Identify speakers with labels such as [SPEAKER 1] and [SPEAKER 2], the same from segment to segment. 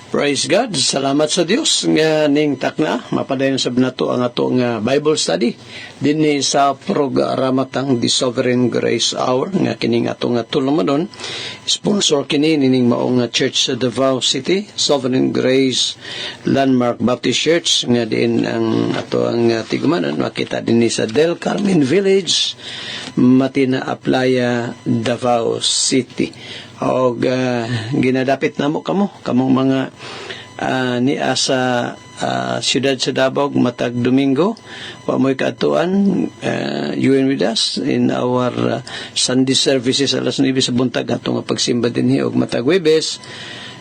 [SPEAKER 1] Praise God. Salamat sa Dios nga ning takna mapadayon sab nato ang atong Bible study dinhi sa programa tang The Sovereign Grace Hour nga kining atong tulumanon. Sponsor kini ning maong church sa Davao City, Sovereign Grace Landmark Baptist Church nga diin ang ato ang tigumanan makita dinhi sa Del Carmen Village, Matina Aplaya, Davao City. Og ginadapit namo kamong mga niya sa siyudad sa Davao matag Domingo wa mo'y kaatuan you and with us in our Sunday services alas 9 sa buntag atong pagsimba dinhi og matag Huwebes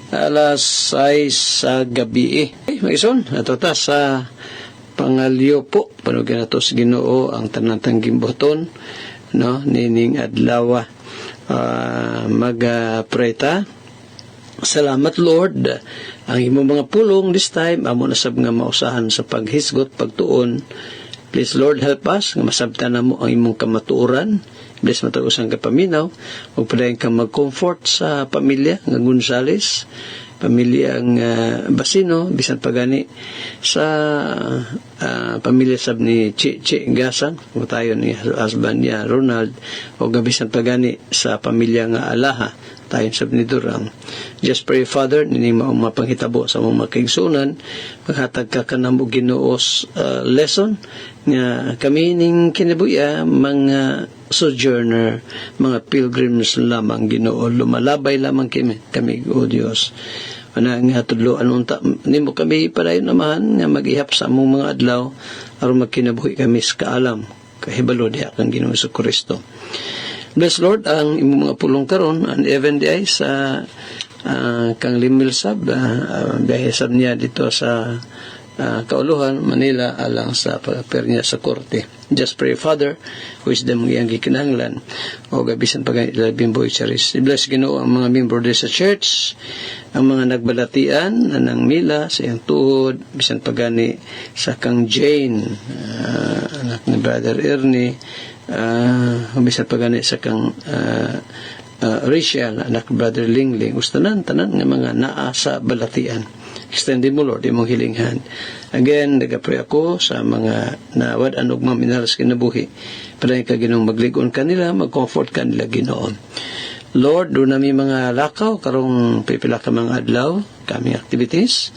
[SPEAKER 1] alas 6 sa gabi. Maison ato ta sa pangalyo po panugan nato sa Ginoo ang tanang gimboton no nining adlaw. Mag-pray. Salamat Lord ang imong mga pulong this time amo na sab nga mausahan sa paghisgot pagtuon. Please Lord help us nga masabtan namo ang imong kamatuoran. Bless matag-usang kapaminaw ug padayon ka mag-comfort sa pamilya nga Gonzales, pamilya ang Basino bisan pagani sa pamilya sab ni Chi Gasang tayo ni husband niya Ronald o gabisan pagani sa pamilya nga Alaha tayo sab ni Durang. Just pray Father nini maong mapanghitabo sa mong makigsunan maghatag ka kanamo Ginoos lesson nga kami ning kinabuya mga sojourner, mga pilgrims lamang Ginoo, lumalabay lamang kami o Dios. Ana nga tudloan unta nimo kami padayon amahan nga mag-ihap sa among mga adlaw aron magkinabuhi kami sa kaalam kahibalo diha kang Ginoo Kristo. Bless Lord ang imong mga pulong karon and even di ay sa kang Limil sab biyahe sab niya dito sa Kauluhan, Manila alang sa pagpernya sa korte. Just pray Father wisdom ang gikinahanglan o gabisan pag-ilabing boy charis. Bless Ginoo ang mga member sa church, ang mga nagbalatian ng mila sa iyang tuhod bisan pagani sa kang Jane anak ni Brother Ernie bisan pagani sa kang Rachel anak Brother Lingling tanan nga mga naa sa balatian. Extended mo Lord imong healing hand. Again nagapray ako sa mga nawad anog mga minaras kinabuhi para ka Ginoong magligon kanila mag-comfort kanila Ginoo. Lord do nami mga lakaw karong pipila ka mga adlaw kami activities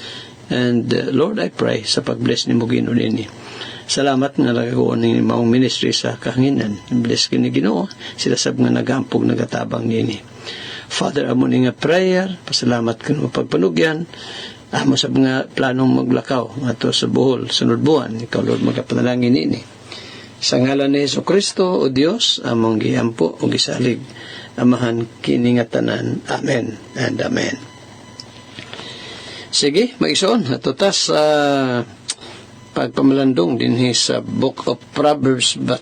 [SPEAKER 1] and Lord I pray sa pag-bless nimo Ginoo dinhi. Salamat nga nagakuon ni maong ministry sa kahanginan. Bless kini Ginoo sila sab nga nagampog nagatabang dinhi. Father amo ni nga prayer pasalamat kuno pagpanugyan amo sa mga planong maglakaw ato sa Bohol sunod buwan ikaw Lord magapanalangin ini sa ngalan ni Jesucristo o Dios among giampo o gisalig amahan kini nga tanan. Amen and amen. Sige maigsoon ato ta sa pagpamalandong dinhi sa Book of Proverbs but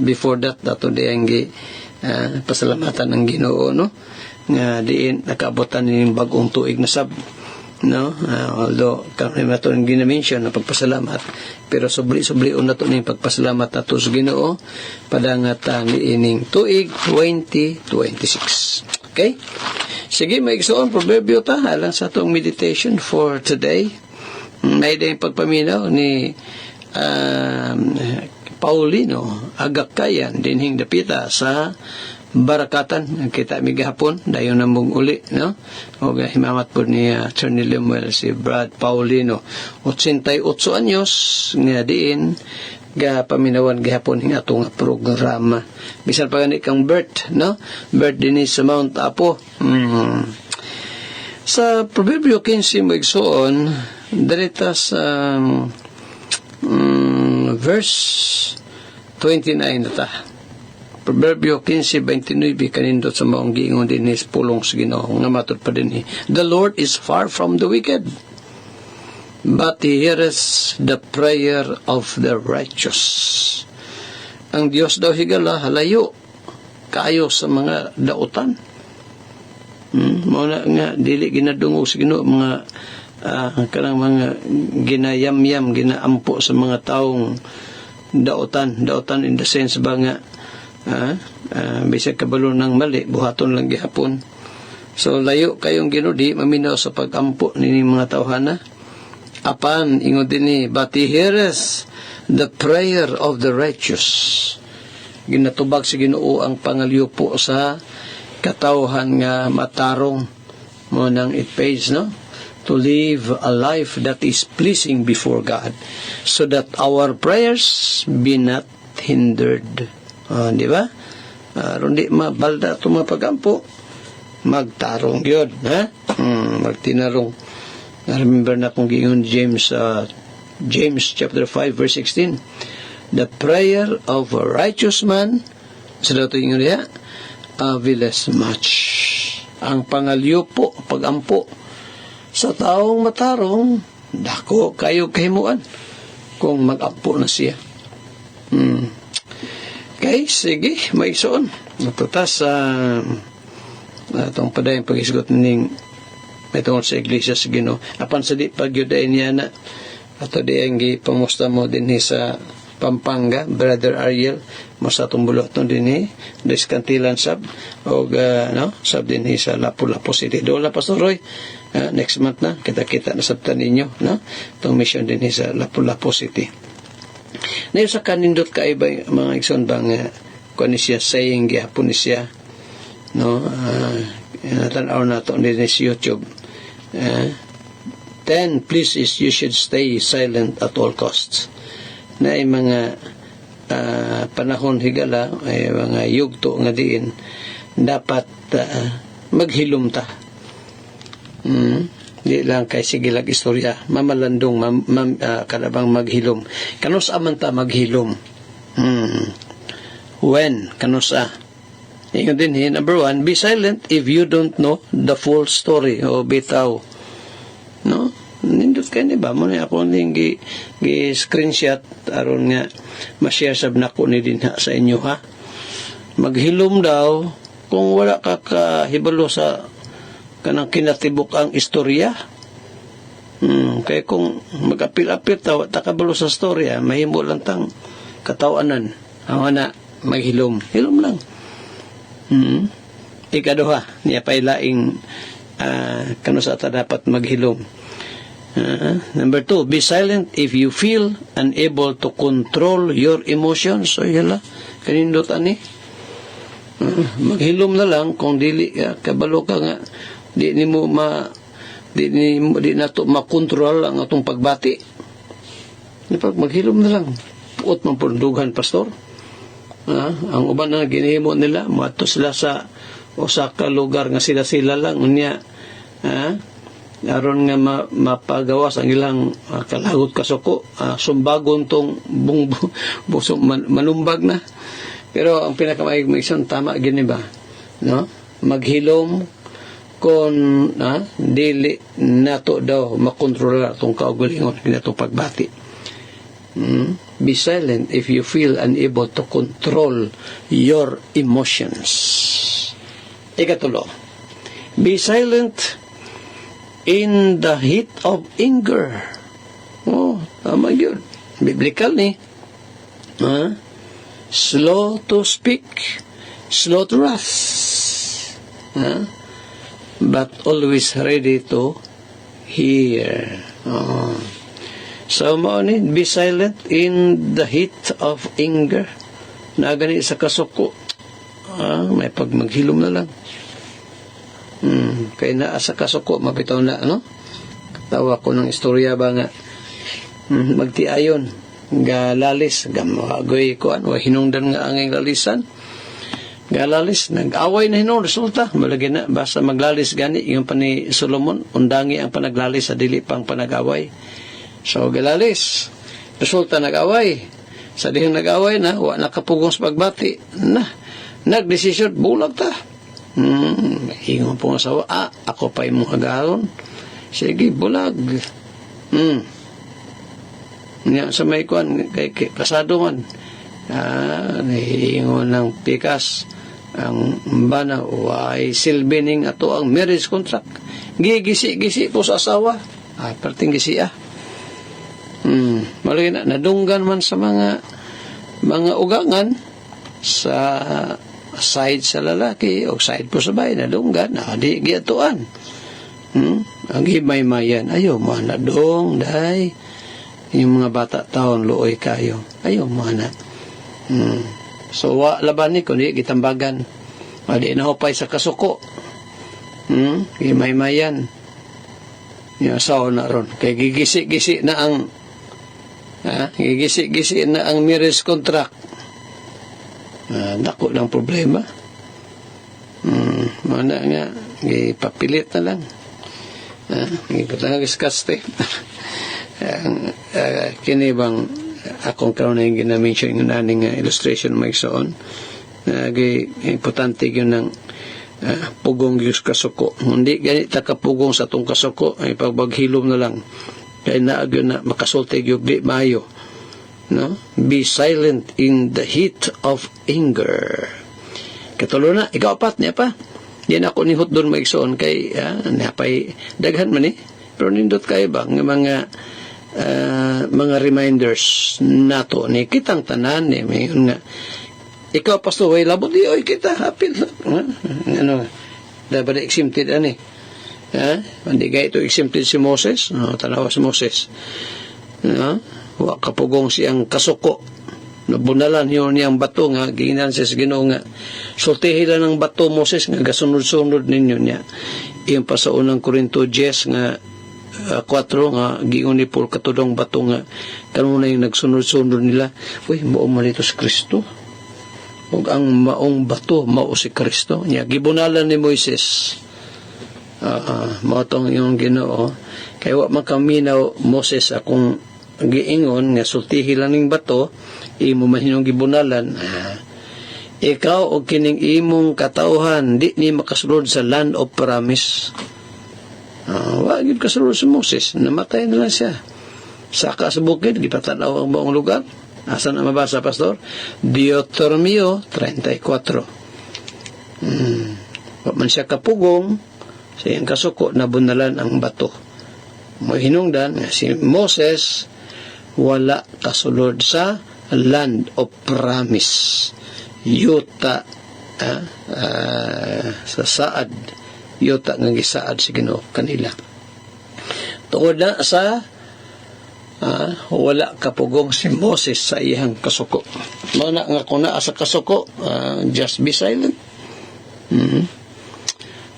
[SPEAKER 1] before that dato dianggi pasalamatan ng Ginoo no nga diin nakaabotan ning bag-ong tuig na sab no although kami nato ning ginamention na pagpasalamat pero subli-subli nato ning pagpasalamat nato sa Ginoo padangat niining tuig 2026. Okay, sige maigsoon proverbio ta alang sa atong meditation for today. May din pagpaminaw ni Paulino Agakayan dinhing dapita sa Barakatan kita mi gahapon dayon na mong uli no o himamat po ni Attorney Lemuel si Brad Paulino 88 anyos nga diin ga paminawan gahapon hing atong programa bisan pa gani kang birth no birth dinhi sa Mount Apo. Sa Proverbio 15 maigsoon dalita sa verse 29 nata. Proverbio 15:29 kanindot sa maong giingon dinhi sa pulong sa Ginoo nga matud pa dinhi. The Lord is far from the wicked, but He heareth the prayer of the righteous. Ang Dios daw higala halayo kaayo sa mga dautan. Mao na nga dili ginadungog sa Ginoo mga kanang mga ginayamyam ginaampo sa mga taong dautan in the sense ba nga bisag kabalo ng mali buhaton lang gihapon So layo kayong ginudi maminaw sa pagampo nini mga tawhana. Apan ingod dinhi, but he heareth the prayer of the righteous. Ginatubag si Ginoo ang pangalyupo sa katawhan nga matarong mo nang it pays, no? To live a life that is pleasing before God, so that our prayers be not hindered. Di ba? Rundi mabalda ito mga pagampo, magtarong yun, ha? Magtinarong. Remember na kung giyon James chapter 5 verse 16. The prayer of a righteous man, sa dato yung niya, availeth much. Ang pangalyupo, pagampo, sa taong matarong, dako kayo kahimuan kung mag-ampo na siya. Okay, sige, maigsoon. Natutas sa itong padayang pag-isgot ning itong sa iglesia sa Ginoo. Apan sa di pagyudain niya na ato di ang gipamusta mo din sa Pampanga, Brother Ariel, mo sa tumbulo ito din Descantilan sab, o sab din sa Lapu-Lapu City. Doon Pastor Roy, next month na, kita-kita na sabtan ninyo, no? Itong mission din sa Lapu-Lapu City. Ngayon sa kanindot kaiba mga igsoon bang kung siya saying gihapon siya, no? Natanaw na ito din sa YouTube. 10 places you should stay silent at all costs. Na ay mga panahon higala, ay mga yugto nga diin, dapat maghilom ta. Di lang kay sigilag istorya, mamalandong, kalabang maghilom. Kanus aman ta maghilom? When? Kanusa? Ingat din, number 1, be silent if you don't know the full story, o bitaw. No? Nindot kayo ni ba? Muna ako ning gi-screenshot aron nga ma-share sab nako ni din sa inyo, ha? Maghilom daw kung wala ka kahibalo sa kanang kinatibuk ang istorya. Kaya kung mag-apil-apil taw takabalo sa storya, mahimo lang tang katawanan. Ang na maghilom. Hilom lang. Ikaduha, niya pailaing kano sa ata dapat maghilom. Number 2, be silent if you feel unable to control your emotions. So yala, kanindot ani. Maghilom na lang kung dili kabalo ka nga di nato makontrol ang atong pagbati. Maghilom na lang. Puot man pundugan, pastor. Ang uban na ginihimo nila, mato sila sa usa ka lugar nga sila lang unya, aron nga mapagawas ang ilang kalagot kasuko, sumbagon tong manumbag na. Pero ang pinakamaigmaisan tama gini ba, no? Maghilom kung dili nato daw makontrola itong kaugalingon nato pagbati. Be silent if you feel unable to control your emotions. Ikatulo, be silent in the heat of anger. Tama yun. Biblical ni. Slow to speak, slow to wrath. But always ready to hear. So, be silent in the heat of anger. Nagani sa kasuko. May pagmaghilom na lang. Kaya na sa kasuko, mabitaw na, no? Tawa ko ng istorya ba nga, magtiayon, galalis, gamagoy ko, hinungdan nga ang lalisan. Galalis, nag-away na hinong resulta. Malagi na, basta maglalis gani, yung pa ni Solomon, undangi ang panaglalis sa dili pang panag-away. So, galalis. Resulta, nag-away. Sa dihang nag-away na, wala nakapugong sa pagbati. Nag-desisyon, bulag ta. Ingon po nga sawa, ako pa yung mga garon. Sige, bulag. Nga, sa may kuwan, kay kasado man. Nahihingon ng pikas. Ang bana, ay silbining ato ang marriage contract. Gigisi-gisi po sa asawa. Perting gisi malagi na nadunggan man sa mga ugangan sa side sa lalaki o side po sa bahay na dunggan na di giatuan. Ang himay-mayan, ayaw mo na dong, day. Yung mga bata taon, looy kayo. Ayaw mo na. So, laban ni, kundi gitambagan. Di na hupay sa kasuko. Himay-mayan. Yung asawa na ron. Kaya gigisi-gisi na ang gigisi-gisi na ang marriage contract. Dako lang problema. Mana nga, ipapilit na lang. Ipatang iskaste. Kini bang akong karoon na yung ginamention yung naning illustration may soon. Importante yun ng pugong yung kasuko. Hindi ganit kapugong sa itong kasuko, ay pagbaghilom na lang. Kaya naagyo na makasultig yung di mayo. No? Be silent in the heat of anger. Katulo na, ikaw apat niya pa. Di na ako nihot doon maigsoon kay napay daghan man pero nindot kayo ba ng mga reminders nato ni kitang tanan ni mayon nga ikaw pastor way labot di oy kita hapil ano dapat exempted ani hindi gay ito exempted si Moses tanawa si Moses wa kapugong siyang kasuko nabunalan yun niyang bato nga ginan sa Ginoo nga sultihin ng bato Moses nga gasunod-sunod ninyo niya yung pa sa unang Korinto 10 nga 4 nga giun ni Paul katudong bato nga kanuna yung nagsunod-sunod nila mao man ito si Kristo ug ang maong bato mao si Kristo niya gibunalan ni Moises mao tong yung Ginoo kay wa man kaminaw Moses akong giingon nga sultihin lang ning bato imo man hinong gibunalan ikaw o kining imong katauhan di ni makasulod sa land of promise wag gid kasulod sa Moses namatay na lang siya saka sa bukid gipatanaw ang buong lugar asa na mabasa pastor Deuteronomio 34 wa man siya kapugong sa iyang kasuko na bunalan ang bato mo hinungdan si Moses wala kasulod sa land of promise yuta sa saad yuta nga gisaad si Ginoo kanila tungod na sa wala kapugong si Moses sa iyang kasuko mao na nga kuna sa kasuko just be silent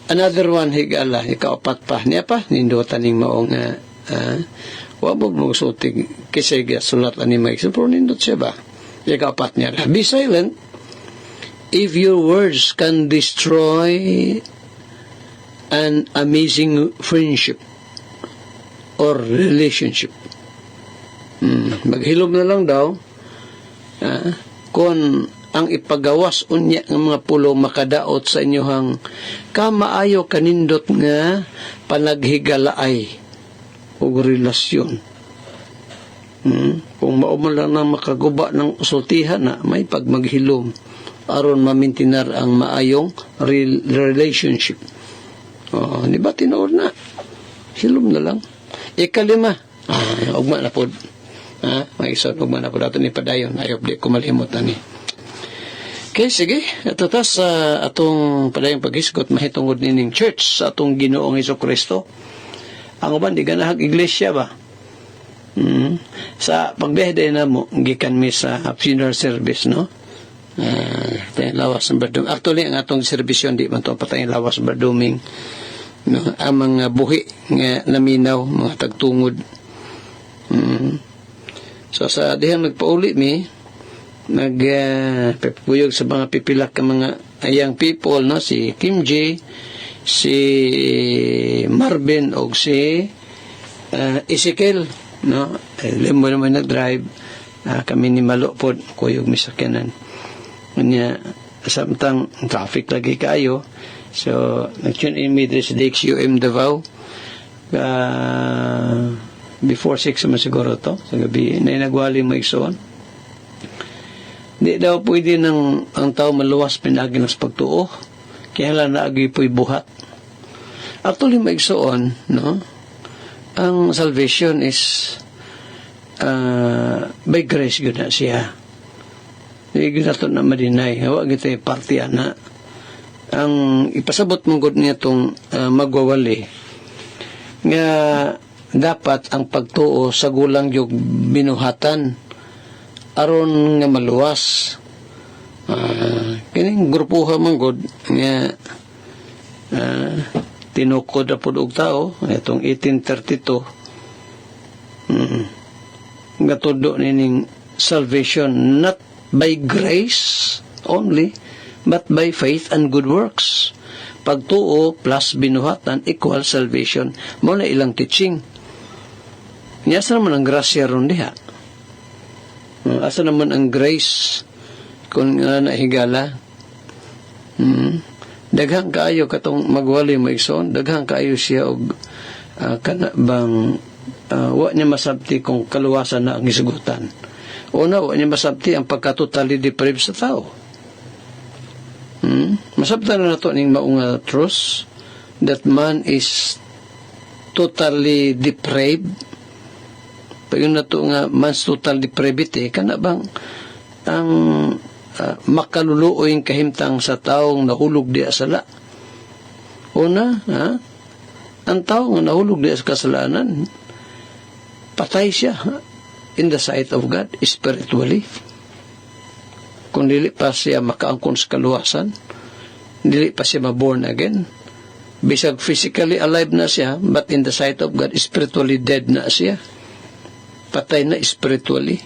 [SPEAKER 1] another one higala ikaapat pa niya pa nindutan ning maong wabog mo sutig kasi sulat ani may pero nindot siya ba ikaapat niya be silent if your words can destroy an amazing friendship or relationship maghilom na lang daw kung ang ipagawas unya ng mga pulo makadaot sa inyohang kamaayo kanindot nga panaghigalaay o relasyon. Kung mauman lang na makaguba ng sultihan na may pagmaghilom aron mamintinar ang maayong relationship. Di ba tinuod na? Hilom na lang. Ikalima, ugma na po. May isang ugma na po dato ni padayon. Ayop di ko malimot na ni. Okay, sige. Ito ta sa atong padayong paghisgot mahitungod nining church sa atong Ginoong Hesukristo. Ang uban di ganahag iglesia ba? Sa pagbehday na mo gikan mi sa funeral service no. Lawas ng berduming. Actually ang atong serbisyon di man to patay lawas berduming no ang mga buhi nga naminaw mga tagtungod. So sa dihan nagpauli mi nagpuyog sa mga pipilak ka mga young people no si Kim J si Marvin o si Ezekiel no limo naman nag-drive kami ni Malo po kuyog misakyanan kanya samtang traffic lagi kayo so nag-tune in me sa DXUM Davao before 6 man siguro to sa gabi na nagwali mo igsoon di daw pwede ng ang tao maluwas pinagi ng pagtuo kaya lang naagi po'y buhat. Actually, maigsoon, no? Ang salvation is by grace yun na siya. Hindi nato na madinay. Hawa kita party ana. Ang ipasabot mong good niya itong magwawali. Nga dapat ang pagtuo sa gulang yung binuhatan aron nga maluwas. Kining grupuha mong good nga tinukod na po og tao itong 1832 nga todo nining salvation not by grace only but by faith and good works. Pagtuo plus binuhatan equal salvation. Mao na ilang teaching. Asa naman ang grasya ron diha? Asa naman ang grace kung nahigala? Daghang kaayo katong magwali mo igsoon, daghang kaayo siya og kanabang wa niya masabti kung kaluwasan na ang isugutan. Una, wa niya masabti ang pagkatotally depraved sa tao. Masabtan na nato ning maunga truth that man is totally depraved. Pag yun na to nga man's total depravity, kana bang ang makaluluoy kahimtang sa taong nahulog di asala. Una, ang taong nahulog di sa kasalanan, patay siya in the sight of God spiritually. Kung dili pa siya makaangkon sa kaluwasan, dili pa siya ma-born again, bisag physically alive na siya, but in the sight of God, spiritually dead na siya. Patay na spiritually.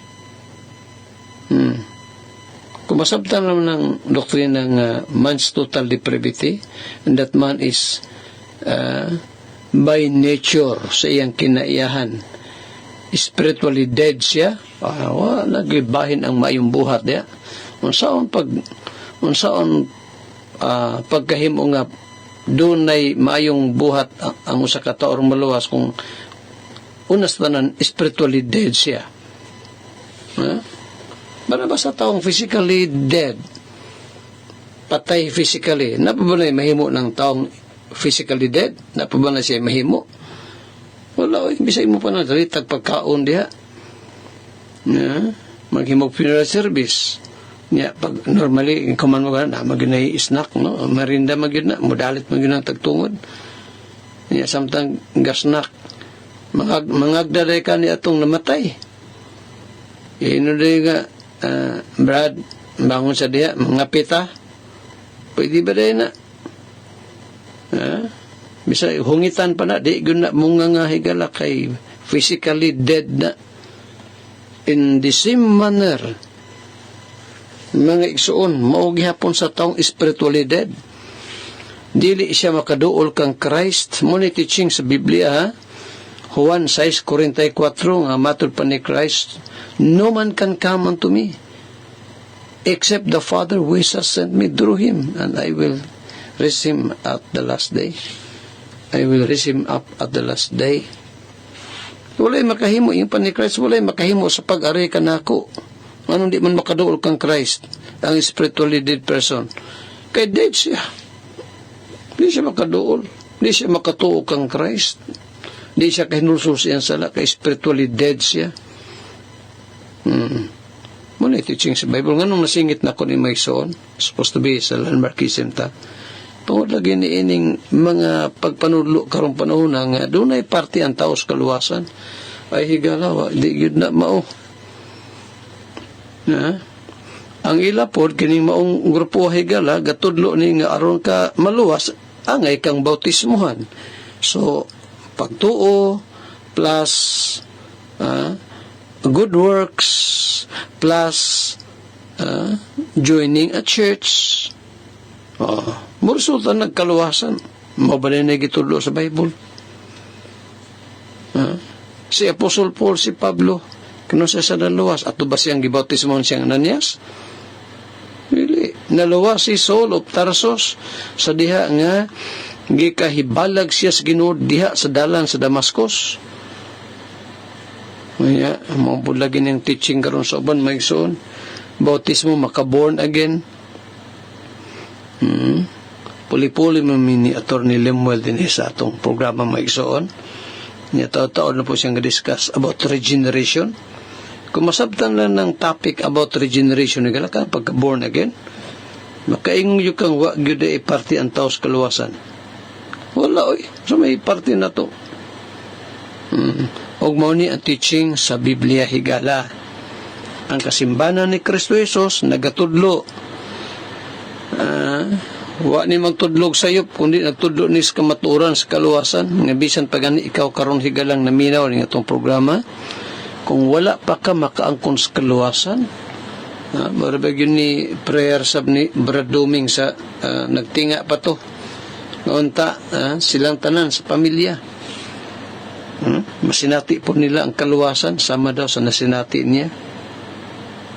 [SPEAKER 1] Kung masabtan naman ng doktrina ng man's total depravity, and that man is by nature sa iyang kinaiyahan, spiritually dead siya, nagibahin ang mayong buhat niya. Unsaon pagkahimo nga dunay mayong buhat ang usa ka tawo maluwas kung unas tanan spiritually dead siya. Bana ba sa taong physically dead, patay physically, napabalay mahimo ng taong physically dead? Napabalay siya mahimo? Wala, bisay mo pa na dalitag pagkaon diha. Maghimo funeral service. Pag normally, kuman mo na, maginay snack, no? Marinda magyud na, modalit magyud ang tagtungod. Samtang gasnak, mangagdaday ka niya itong namatay. Inuday nga, Brad, bangon sa diha, mga pita. Pwede ba day na? Bisa hungitan pa na, di guna munga nga higala kay physically dead na. In the same manner, mga igsuon, maugihapon sa taong spiritually dead. Dili siya makaduol kang Christ. Muna teaching sa Biblia, Juan 6:44, nga matod pa ni Christ, no man can come unto me, except the Father which has sent me through him, and I will raise him at the last day. I will raise him up at the last day. Walay makahimo, yung pa ni Christ, walay makahimo sa pag-ari ka nako. Anong di man makaduol kang Christ, ang spiritually dead person? Kay dead siya. Di siya makaduol. Di siya makatuo kang Christ. Di siya kahinulso siyang sala, kay spiritually dead siya. Muna teaching sa Bible. Nganong nasingit na ko ni Mayson, supposed to be sa landmarkism ta. Tungod lagi ni ining mga pagpanudlo karong panahon nga doon ay parte ang tao sa kaluwasan. Ay higala, di yun na mao. Ang ilapod kining maong grupo higala gatudlo ni nga aron ka maluwas angay kang bautismuhan. So pagtuo plus good works plus joining a church, resulta nagkaluwasan. Mabalay na gitudlo sa Bible. Si Apostle Paul, si Pablo, kano siya sa naluwas? Ato ba siyang gibautismon siyang Ananias? Really? Naluwas si Saul of Tarsus sa diha nga gikahibalag siya sa Ginoo diha sa dalan sa Damascus. Kaya, maupod lagi niyang teaching karon sa uban maigsoon. Bautismo, maka-born again. Puli-puli mamini Attorney Lemuel din sa atong programa maigsoon. Niya taon na po siyang discuss about regeneration. Kung masabtan lang ng topic about regeneration, higala ka, pagka born again, makaingon yung kang wag yun party ang tao sa kaluwasan. Wala, oy. So may party na to. Og mao ni ang teaching sa Biblia higala. Ang kasimbanan ni Kristo Jesus nagatudlo. Wa ni magtudlog sayop kundi nagtudlo ni sa kamatuoran sa kaluwasan nga bisan pagani ikaw karon higalang naminaw ning atong programa kung wala pa ka makaangkon sa kaluwasan barabag yun ni prayer sab ni Brad Doming sa nagtinga pa to noonta silang tanan sa pamilya masinati po nila ang kaluwasan sama daw sa nasinati niya.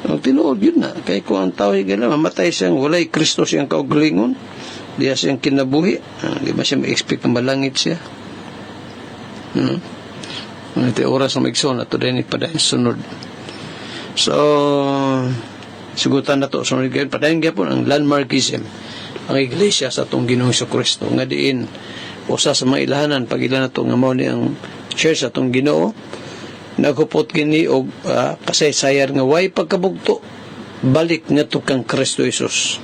[SPEAKER 1] Tinuod yun na. Kaya kung ang tao higala, mamatay siyang walay Kristo siyang kaugalingon. Diya siyang kinabuhi. Di ba siya ma-expect na malangit siya? Ito oras na mag-son. Ito din ipadahin sunod. So, sigutan na ito. Sunod kayo. Padahin kaya po ang landmarkism. Ang iglesia sa itong Ginoong Kristo. Nga diin, usa sa mga ilahanan, pag ilan na ito, nga mo ni ang church sa itong Ginoo, naghupot kini og kasaysayan nga way pagkabugto balik ngadto kang Kristo Jesus.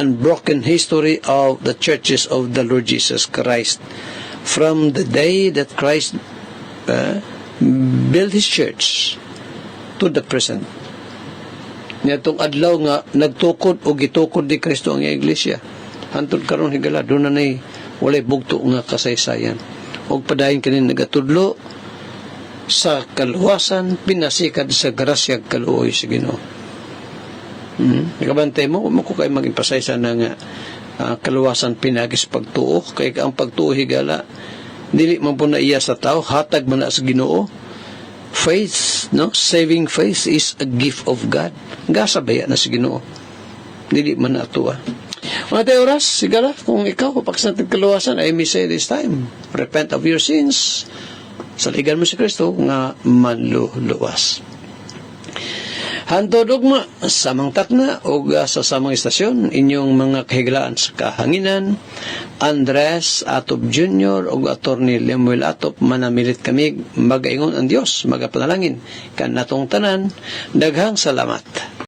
[SPEAKER 1] Unbroken history of the churches of the Lord Jesus Christ from the day that Christ built His church to the present. Nitong adlaw nga nagtukod o gitukod ni Kristo ang iglesia. Hantod karon higala doon na walay bugto nga kasaysayan. Og padayon kini nagatudlo sa kaluwasan, pinasikad sa grasyag kaluoy sa Ginoo. Nakabantay mo, kung kayo maging pasaysa ng kaluwasan pinagis pagtuo, kaya ang pagtuo higala, dili man po na iya sa tao, hatag man na sa Ginoo. Faith, no? Saving faith is a gift of God. Gasabaya na sa Ginoo. Dili man na ito. Mga tayo oras, sigala, kung ikaw, kapag sa kaluwasan, I may say this time, repent of your sins, saligan mo si Kristo nga manluluwas. Hantod ugma samang takna o sa samang istasyon inyong mga kahigalaan sa kahanginan Andres Atop Jr. o Attorney Lemuel Atop manamilit kami magaingon ang Dios magapanalangin kan natong tanan daghang salamat.